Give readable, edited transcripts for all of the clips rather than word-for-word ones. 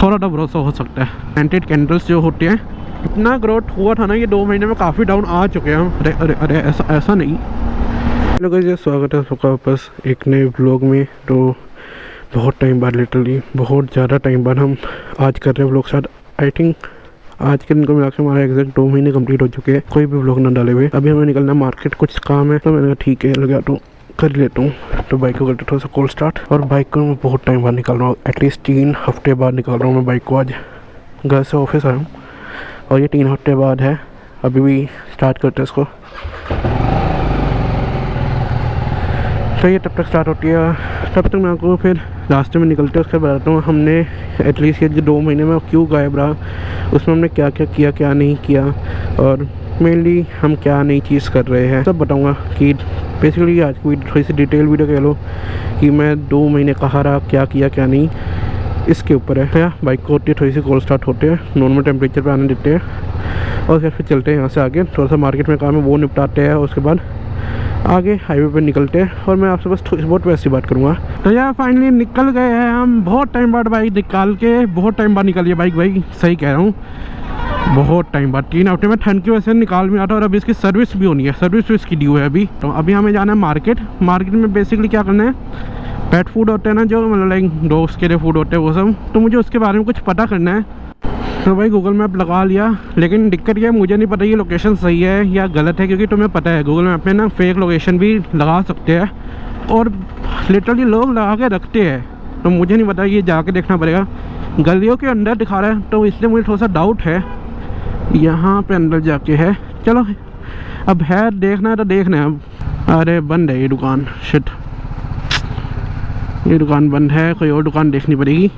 थोड़ा सा भरोसा हो सकता है। सेंटेड कैंडल्स जो होते हैं, इतना ग्रोथ हुआ था ना ये 2 महीने में, काफ़ी डाउन आ चुके हैं हम। अरे अरे अरे ऐसा नहीं। हेलो गाइस, स्वागत है सबका वापस एक नए व्लॉग में। तो बहुत टाइम बाद, लिटरली बहुत ज़्यादा टाइम बाद हम आज कर रहे हैं व्लॉग स्टार्ट। आई थिंक आज के दिन को मिला के हमारा एग्जैक्ट 2 महीने कंप्लीट हो चुके हैं, कोई भी व्लॉग ना डाले हुए। अभी हमें निकलना मार्केट, कुछ काम है तो मैंने कहा ठीक है लगा तो कर लेता हूँ। तो बाइक को करते थोड़ा सा कोल्ड स्टार्ट। और बाइक को मैं बहुत टाइम बाद निकाल रहा हूँ, एटलीस्ट 3 हफ्ते बाद निकाल रहा हूँ मैं बाइक को। आज घर से ऑफिस आया हूँ और ये 3 हफ्ते बाद है। अभी भी स्टार्ट करते हैं इसको। तो ये तब तक स्टार्ट होती है, तब तक मैं आपको फिर रास्ते में निकलते हैं उसके बताता हूँ हमने एटलीस्ट ये जो 2 महीने में क्यों गायब रहा, उसमें हमने क्या क्या किया, क्या नहीं किया, और मेनली हम क्या नई चीज़ कर रहे हैं सब बताऊँगा। कि बेसिकली आज की थोड़ी सी डिटेल वीडियो कह लो कि मैं 2 महीने कहाँ रहा, क्या किया क्या नहीं, इसके ऊपर है। बाइक को होती है थोड़ी सी कोल्ड स्टार्ट होते हैं, नॉर्मल टेम्परेचर पे आने देते हैं और फिर चलते हैं यहाँ से आगे। थोड़ा सा मार्केट में काम है वो निपटाते हैं, उसके बाद आगे हाईवे पे निकलते हैं और मैं आपसे बस थोड़ी बहुत वैसी बात करूँगा। तो यार फाइनली निकल गए हैं हम, बहुत टाइम बाद बाइक निकाल के, बहुत टाइम बाद निकाली है बाइक भाई, सही कह रहा हूँ बहुत टाइम बाद। 3 हफ्ते में ठंड की वजह से निकाल में आता और अभी इसकी सर्विस भी होनी है, सर्विस तो इसकी ड्यू है अभी। तो अभी हमें जाना है मार्केट। मार्केट में बेसिकली क्या करना है, पेट फूड होते हैं ना जो, मतलब लाइक डॉग्स के लिए फूड होते हैं वो सब, तो मुझे उसके बारे में कुछ पता करना है। तो भाई गूगल मैप लगा लिया, लेकिन दिक्कत ये है मुझे नहीं पता ये लोकेशन सही है या गलत है, क्योंकि तुम्हें पता है गूगल मैप में ना फेक लोकेशन भी लगा सकते हैं और लिटरली लोग लगा के रखते हैं। तो मुझे नहीं पता, ये जाके देखना पड़ेगा। गलियों के अंदर दिखा रहा है तो इसलिए मुझे थोड़ा सा डाउट है, यहाँ पे अंदर जाके है। चलो अब है, देखना है तो देखना है अब। अरे बंद है ये दुकान, शिट ये दुकान बंद है, कोई और दुकान देखनी पड़ेगी।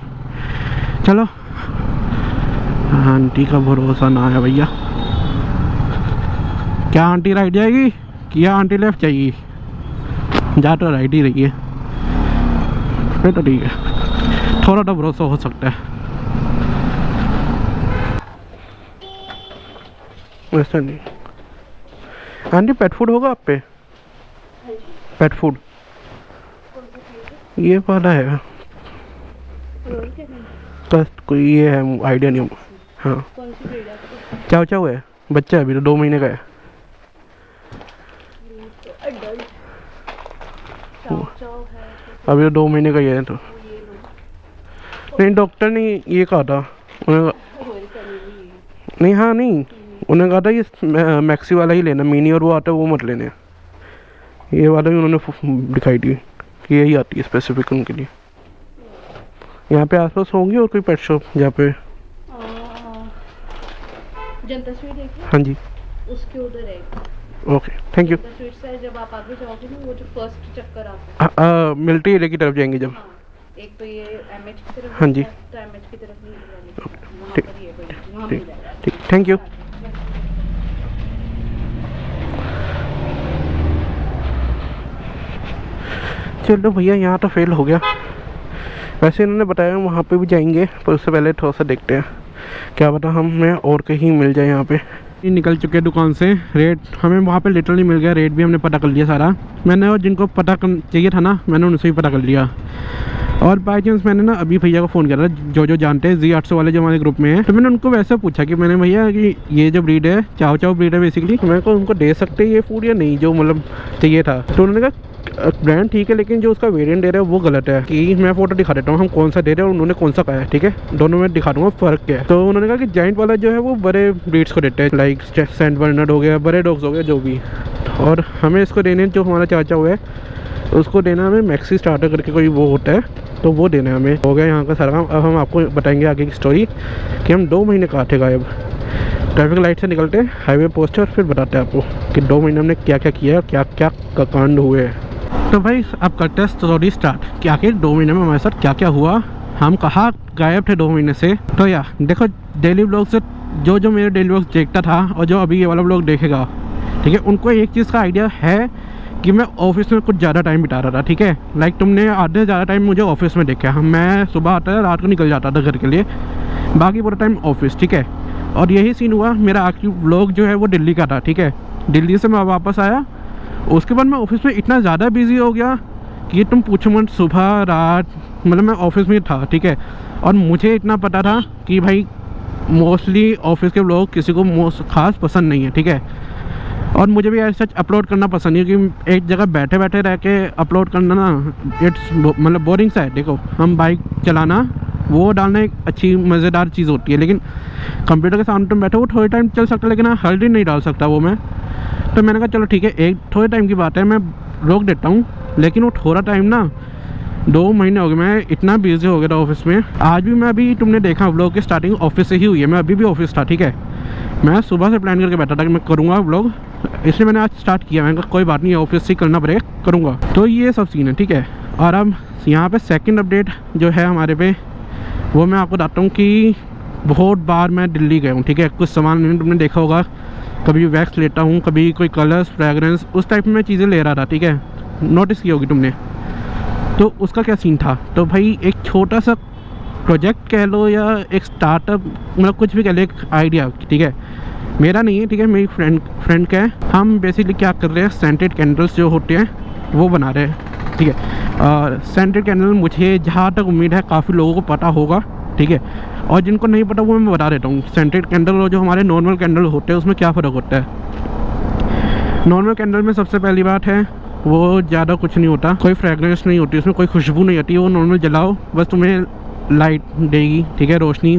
चलो, आंटी का भरोसा ना है भैया। क्या आंटी राइट जाएगी क्या आंटी लेफ्ट जाएगी? जा तो राइट ही रही है, फिर तो ठीक है, थोड़ा तो भरोसा हो सकता है। ऐसा नहीं। आंटी पेट फूड होगा आप पे? पेट फूड ये वाला है बस, कोई ये है आइडिया नहीं। हाँ चाव चाव है, बच्चा है अभी तो 2 महीने का है। अभी तो 2 महीने का ही है। तो नहीं डॉक्टर ने ये कहा था, नहीं हाँ नहीं, उन्होंने कहा था ये मैक्सी वाला ही लेना, मिनी और वो आता है वो मत लेने। ये वाला भी उन्होंने दिखाई दी कि यही आती है स्पेसिफिक उनके लिए। यहाँ पे आसपास होंगी और कोई पेट शॉप जहाँ पे जनता स्वीट है? हाँ जी उसके उधर है। Okay thank you. Janata sweet से जब आप आगे जाओगे ना, वो जो फर्स्ट चक्कर आता है मिलती एरिया की तरफ जाएंगे जब। हाँ, एक तो ये एमएच की तरफ, हाँ जी तो एमएच की तरफ नहीं जाने, ठीक वहाँ पर ही है भाई, वहाँ ठीक मिल जाएगा। ठीक, थैंक यू। चलो भैया यहाँ तो फेल हो गया। वैसे इन्होंने बताया वहाँ पे भी जाएंगे, पर उससे पहले थोड़ा सा देखते हैं, क्या पता हमें और कहीं मिल जाए। यहाँ पे निकल चुके हैं दुकान से, रेट हमें वहाँ पे लिटरली मिल गया, रेट भी हमने पता कर लिया सारा। मैंने और जिनको पता चाहिए था ना, मैंने उनसे भी पता कर लिया। और बाई चांस मैंने ना अभी भैया को फ़ोन करा, जो जानते हैं Z800 वाले जो हमारे ग्रुप में हैं, तो मैंने उनको वैसे पूछा कि मैंने भैया कि ये जो ब्रीड है, चाव चाव ब्रीड है बेसिकली, मेरे को उनको दे सकते हैं ये फूड या नहीं, जो मतलब चाहिए था। तो उन्होंने कहा ब्रांड ठीक है, लेकिन जो उसका वेरिएंट दे रहा है वो गलत है। कि मैं फोटो दिखा देता हूँ हम कौन सा दे रहे हैं और उन्होंने कौन सा कहा है, ठीक है दोनों में दिखा दूँगा फ़र्क क्या है। तो उन्होंने कहा कि जाइंट वाला जो है वो बड़े ब्रीड्स को देते हैं, लाइक सेंट बर्नार्ड हो गया, बड़े डॉग्स हो गए जो भी, और हमें इसको देने जो हमारा चाचा हुआ है उसको देना हमें मैक्सी स्टार्टर करके कोई वो होता है, तो वो देना है हमें। हो गया यहाँ का सारा काम। अब हम आपको बताएंगे आगे की स्टोरी कि हम 2 महीने कहाँ थे गायब। ट्रैफिक लाइट से निकलते हैं, हाईवे पहुँचते और फिर बताते हैं आपको कि 2 महीने हमने क्या क्या किया और क्या क्या कांड हुए। तो भाई अब करते हैं स्टोरी स्टार्ट कि आखिर 2 महीने में हमारे साथ क्या क्या हुआ, हम कहाँ गायब थे 2 महीने से। तो यार देखो, डेली ब्लॉग से जो मेरे डेली ब्लॉग देखता था और जो अभी ये वाला ब्लॉग देखेगा, ठीक है, उनको एक चीज़ का आइडिया है कि मैं ऑफिस में कुछ ज़्यादा टाइम बिता रहा था, ठीक है। लाइक तुमने आधे से ज़्यादा टाइम मुझे ऑफिस में देखा है। मैं सुबह आता था, रात को निकल जाता था घर के लिए, बाकी पूरा टाइम ऑफिस, ठीक है। और यही सीन हुआ, मेरा आखिरी व्लॉग जो है वो दिल्ली का था, ठीक है। दिल्ली से मैं वापस आया, उसके बाद मैं ऑफिस में इतना ज़्यादा बिजी हो गया कि तुम पूछो मत, सुबह रात मतलब मैं ऑफिस में था, ठीक है। और मुझे इतना पता था कि भाई मोस्टली ऑफिस के लोग किसी को खास पसंद नहीं है, ठीक है। और मुझे भी ऐसा अपलोड करना पसंद नहीं है कि एक जगह बैठे बैठे रह के अपलोड करना ना, इट्स मतलब बोरिंग सा है। देखो हम बाइक चलाना वो डालना एक अच्छी मज़ेदार चीज़ होती है, लेकिन कंप्यूटर के सामने तुम बैठो वो थोड़े टाइम चल सकता है, लेकिन हर दिन नहीं डाल सकता वो मैं। तो मैंने कहा चलो ठीक है, एक थोड़े टाइम की बात है, मैं रोक देता हूँ। लेकिन वो थोड़ा टाइम ना 2 महीने हो गए, मैं इतना बिजी हो गया था ऑफिस में। आज भी मैं अभी तुमने देखा व्लॉग की स्टार्टिंग ऑफिस से ही हुई है, मैं अभी भी ऑफिस था, ठीक है। मैं सुबह से प्लान करके बैठा था कि मैं करूँगा व्लॉग, इसलिए मैंने आज स्टार्ट किया। मैंने कहा कोई बात नहीं, ऑफिस से करना पड़ेगा, करूँगा। तो ये सब सीन है, ठीक है। और अब यहाँ पे सेकंड अपडेट जो है हमारे पे, वो मैं आपको बताता हूँ कि बहुत बार मैं दिल्ली गया हूँ, ठीक है। कुछ सामान मैंने तुमने देखा होगा, कभी वैक्स लेता हूँ, कभी कोई कलर्स फ्रेगरेंस उस टाइप में मैं चीज़ें ले रहा था, ठीक है। नोटिस की होगी तुमने। तो उसका क्या सीन था, तो भाई एक छोटा सा प्रोजेक्ट कह लो या एक स्टार्टअप, मतलब कुछ भी कह लो, एक आइडिया, ठीक है। मेरा नहीं है, ठीक है, मेरी फ्रेंड का है। हम बेसिकली क्या कर रहे हैं, सेंटेड कैंडल्स जो होते हैं वो बना रहे हैं, ठीक है। और सेंटेड कैंडल मुझे जहाँ तक उम्मीद है काफ़ी लोगों को पता होगा, ठीक है। और जिनको नहीं पता वो मैं बता देता हूँ। सेंटेड कैंडल और जो हमारे नॉर्मल कैंडल होते हैं उसमें क्या फ़र्क होता है। नॉर्मल कैंडल में सबसे पहली बात है वो ज़्यादा कुछ नहीं होता, कोई फ्रेगरेंस नहीं होती, उसमें कोई खुशबू नहीं आती। वो नॉर्मल जलाओ बस तुम्हें लाइट देगी, ठीक है, रोशनी,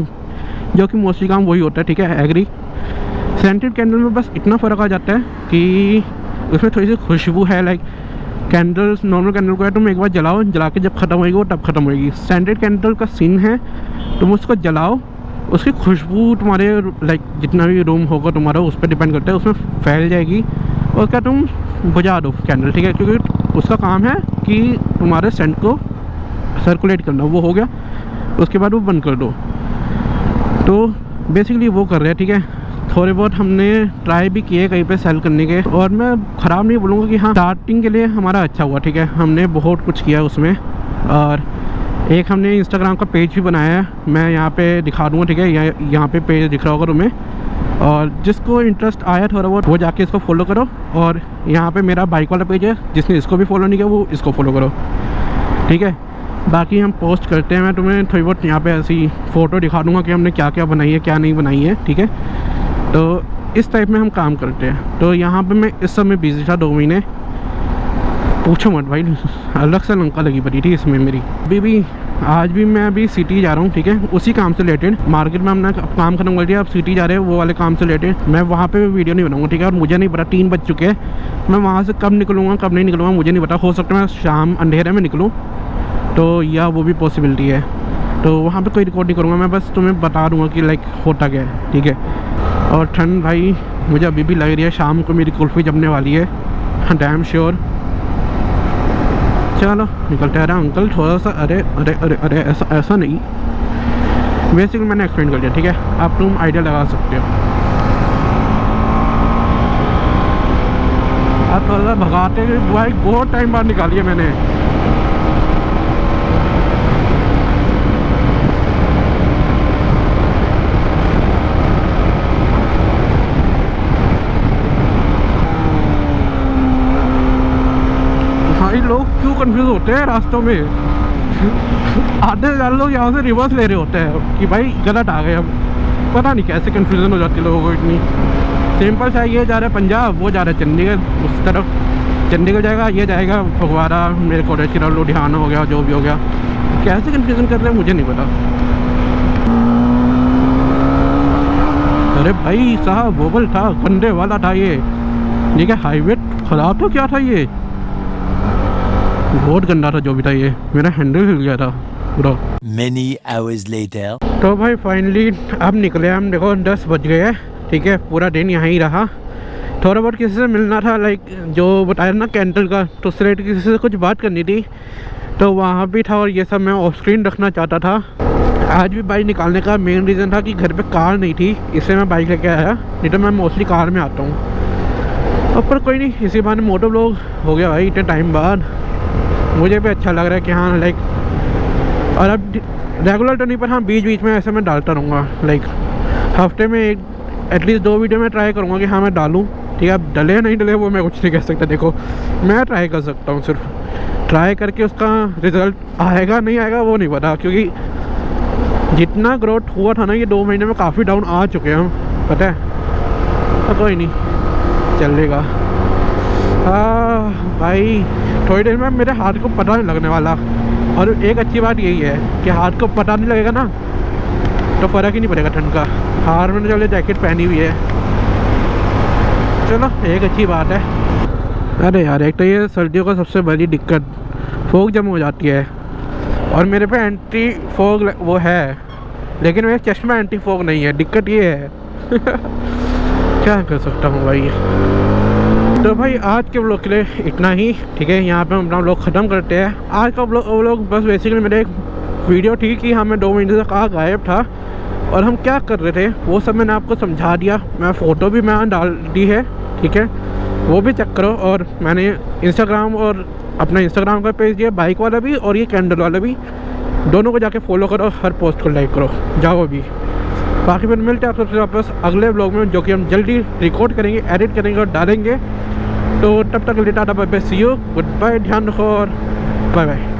जो कि मोस्टली काम वही होता है, ठीक है, एग्री। सेंटेड कैंडल में बस इतना फ़र्क आ जाता है कि उसमें थोड़ी सी खुशबू है। लाइक कैंडल्स, नॉर्मल कैंडल को है तुम एक बार जलाओ, जला के जब ख़त्म होगी वो तब ख़त्म होगी। सेंटेड कैंडल का सीन है तुम उसको जलाओ, उसकी खुशबू तुम्हारे लाइक जितना भी रूम होगा तुम्हारा उस पर डिपेंड करता है, उसमें फैल जाएगी और क्या तुम बुझा दो कैंडल, ठीक है। क्योंकि उसका काम है कि तुम्हारे सेंट को सर्कुलेट करना, वो हो गया, उसके बाद वो बंद कर दो। तो बेसिकली वो कर रहे हैं, ठीक है। थोड़े बहुत हमने ट्राई भी किए कहीं पे सेल करने के, और मैं ख़राब नहीं बोलूँगा कि हाँ, स्टार्टिंग के लिए हमारा अच्छा हुआ, ठीक है। हमने बहुत कुछ किया उसमें, और एक हमने इंस्टाग्राम का पेज भी बनाया है, मैं यहाँ पे दिखा दूँगा, ठीक है। यहाँ पे पेज दिख रहा होगा तुम्हें, और जिसको इंटरेस्ट आया थोड़ा बहुत वो जाके इसको फॉलो करो। और यहाँ पे मेरा बाइक वाला पेज है, जिसने इसको भी फॉलो नहीं किया वो इसको फॉलो करो, ठीक है। बाकी हम पोस्ट करते हैं, मैं तुम्हें थोड़ी बहुत यहाँ पे ऐसी फ़ोटो दिखा दूँगा कि हमने क्या क्या बनाई है क्या नहीं बनाई है, ठीक है। तो इस टाइप में हम काम करते हैं। तो यहाँ पे मैं इस समय बिजी था 2 महीने, पूछो मत भाई, अलग से लंका लगी पड़ी थी इसमें मेरी। अभी भी आज भी मैं अभी सिटी जा रहा हूँ, ठीक है, उसी काम से रिलेटेड। मार्केट में हमने काम खत्म कर दिया, अब सिटी जा रहे हैं वो वाले काम से रिलेटेड। मैं वहाँ पे वीडियो नहीं बनाऊँगा, ठीक है। और मुझे नहीं पता 3 बज चुके हैं, मैं वहाँ से कब निकलूँगा कब नहीं निकलूँगा मुझे नहीं पता। हो सकता है मैं शाम अंधेरे में निकलूँ, तो या वो भी पॉसिबिलिटी है। तो वहाँ पे कोई रिकॉर्ड नहीं करूँगा, मैं बस तुम्हें बता दूँगा कि लाइक होता क्या है, ठीक है। और ठंड भाई मुझे अभी भी लग रही है, शाम को मेरी कुल्फ़ी जमने वाली है, डैम श्योर। चलो निकलते हैं। अंकल थोड़ा सा, अरे अरे अरे अरे ऐसा नहीं, बेसिकली मैंने एक्सप्लेन कर दिया, ठीक है। आप तुम आइडिया लगा सकते हो। आप थोड़ा सा भगाते बाइक बहुत टाइम बाद निकाली है मैंने। लोग क्यों कंफ्यूज होते हैं रास्तों में, आधे ज़्यादा लोग यहाँ से रिवर्स ले रहे होते हैं कि भाई गलत आ गए। अब पता नहीं कैसे कंफ्यूजन हो जाती है लोगों को इतनी। सिंपल सा ये जा रहा है पंजाब, वो जा रहा है चंडीगढ़, उस तरफ चंडीगढ़ जाएगा, ये जाएगा फगवाड़ा, मेरे को लुधियाना हो गया, जो भी हो गया। कैसे कंफ्यूजन कर रहे हैं मुझे नहीं पता। अरे भाई साहब वोबल था, कंधे वाला था ये, ठीक है। हाईवे खराब तो क्या था, ये बहुत गंदा था जो भी था, ये मेरा हैंडल हिल गया था पूरा। Many hours later. तो भाई फाइनली अब निकले हम, देखो 10 बज गए, ठीक है। पूरा दिन यहाँ ही रहा, थोड़ा बहुत किसी से मिलना था, लाइक जो बताया ना कैंडल का, तो उससे रिलेटेड किसी से कुछ बात करनी थी, तो वहाँ भी था। और ये सब मैं ऑफ स्क्रीन रखना चाहता था। आज भी बाइक निकालने का मेन रीज़न था कि घर पे कार नहीं थी, इसलिए मैं बाइक लेके आया, नहीं तो मैं मोस्टली कार में आता हूँ। अब पर कोई नहीं, इसी बहाने मोटो व्लॉग हो गया भाई इतने टाइम बाद। मुझे भी अच्छा लग रहा है कि हाँ लाइक, और अब रेगुलर तो नहीं पर हाँ बीच बीच में ऐसे मैं डालता रहूँगा। लाइक हफ्ते में एटलीस्ट 2 वीडियो में ट्राई करूँगा कि हाँ मैं डालूँ, ठीक है। अब डले नहीं डले वो मैं कुछ नहीं कह सकता, देखो मैं ट्राई कर सकता हूँ, सिर्फ ट्राई करके उसका रिज़ल्ट आएगा नहीं आएगा वो नहीं पता, क्योंकि जितना ग्रोथ हुआ था ना ये 2 महीने में काफ़ी डाउन आ चुके हैं हम, पता है। तो कोई नहीं, चलेगा। हाँ भाई, थोड़ी देर में मेरे हाथ को पता नहीं लगने वाला। और एक अच्छी बात यही है कि हाथ को पता नहीं लगेगा ना तो फ़र्क ही नहीं पड़ेगा ठंड का। हाथ में चलो जैकेट पहनी हुई है, चलो एक अच्छी बात है। अरे यार, एक तो ये सर्दियों का सबसे बड़ी दिक्कत, फोग जम हो जाती है। और मेरे पे एंटी फोग वो है, लेकिन मेरे चेस्ट में एंटी फोग नहीं है, दिक्कत ये है। क्या कर सकता हूँ भाई। तो भाई आज के व्लॉग के लिए इतना ही, ठीक है। यहाँ पे हम अपना व्लॉग ख़त्म करते हैं। आज का व्लॉग बस बेसिकली मेरे एक वीडियो थी कि हाँ मैं 2 महीने से कहाँ गायब था और हम क्या कर रहे थे, वो सब मैंने आपको समझा दिया। मैं फ़ोटो भी मैं डाल दी है, ठीक है, वो भी चेक करो। और मैंने इंस्टाग्राम और अपना इंस्टाग्राम का पेज दिया, बाइक वाला भी और ये कैंडल वाला भी, दोनों को जाके फॉलो करो, हर पोस्ट को लाइक करो, जाओ अभी। बाकी फिर मिलते हैं आप सबसे वापस अगले व्लॉग में, जो कि हम जल्दी रिकॉर्ड करेंगे, एडिट करेंगे और डालेंगे। तो तब तक tata bye bye, see you, goodbye, ध्यान रखो और बाय बाय।